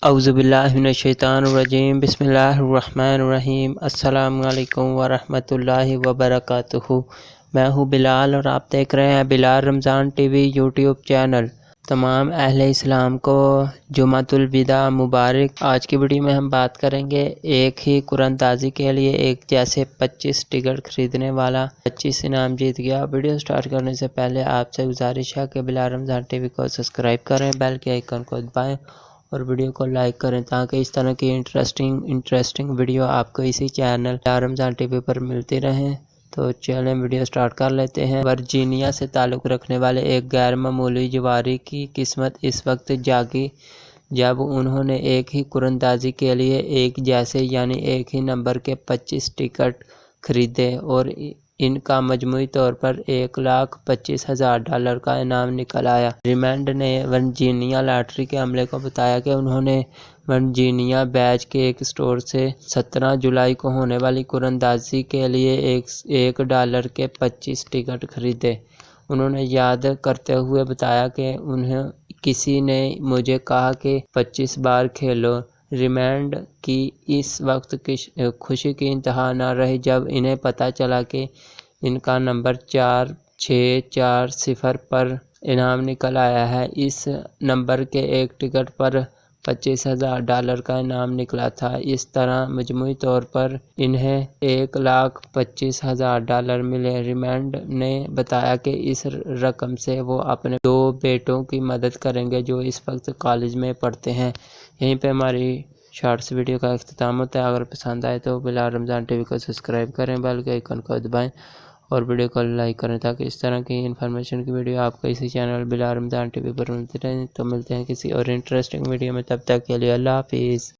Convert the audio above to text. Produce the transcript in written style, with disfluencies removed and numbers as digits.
اعوذ باللہ من الشیطان الرجیم، بسم اللہ الرحمن الرحیم۔ السلام علیکم ورحمۃ اللہ وبرکاتہ۔ میں ہوں بلال اور آپ دیکھ رہے ہیں بلال رمضان ٹی وی یوٹیوب چینل۔ تمام اہل اسلام کو جمعۃ الوداع مبارک۔ آج کی ویڈیو میں ہم بات کریں گے ایک ہی قرآن اندازی کے لیے ایک جیسے 25 ٹکٹ خریدنے والا 25 انعام جیت گیا۔ ویڈیو سٹارٹ کرنے سے پہلے آپ سے گزارش ہے کہ بلال رمضان ٹی وی کو سبسکرائب کریں، بیل کے آئیکن کو دبائیں اور ویڈیو کو لائک کریں تاکہ اس طرح کی انٹرسٹنگ ویڈیو آپ کو اسی چینل بلال رمضان ٹی وی پر ملتی رہیں۔ تو چلیں ویڈیو سٹارٹ کر لیتے ہیں۔ ورجینیا سے تعلق رکھنے والے ایک غیر معمولی جواری کی قسمت اس وقت جاگی جب انہوں نے ایک ہی قرعہ اندازی کے لیے ایک جیسے یعنی ایک ہی نمبر کے 25 ٹکٹ خریدے اور ان کا مجموعی طور پر $1,25,000 کا انعام نکل آیا۔ ریمنڈ نے ورجینیا لاٹری کے عملے کو بتایا کہ انہوں نے ورجینیا بیچ کے ایک اسٹور سے 17 جولائی کو ہونے والی قرعہ اندازی کے لیے $1 کے 25 ٹکٹ خریدے۔ انہوں نے یاد کرتے ہوئے بتایا کہ انہیں کسی نے مجھے کہا کہ 25 بار کھیلو۔ ریمنڈ کی اس وقت خوشی کی انتہا نہ رہی جب انہیں پتہ چلا کہ ان کا نمبر 4640 پر انعام نکل آیا ہے۔ اس نمبر کے ایک ٹکٹ پر $25,000 کا انعام نکلا تھا۔ اس طرح مجموعی طور پر انہیں $1,25,000 ملے۔ ریمنڈ نے بتایا کہ اس رقم سے وہ اپنے 2 بیٹوں کی مدد کریں گے جو اس وقت کالج میں پڑھتے ہیں۔ یہیں پہ ہماری شارٹس ویڈیو کا اختتام ہوتا ہے۔ اگر پسند آئے تو بلال رمضان ٹی وی کو سبسکرائب کریں، بیل کے آئیکن کو دبائیں اور ویڈیو کو لائک کریں تاکہ اس طرح کی انفارمیشن کی ویڈیو آپ کو اسی چینل بلال رمضان ٹی وی پر ملتی رہیں۔ تو ملتے ہیں کسی اور انٹرسٹنگ ویڈیو میں، تب تک کے لیے اللہ حافظ۔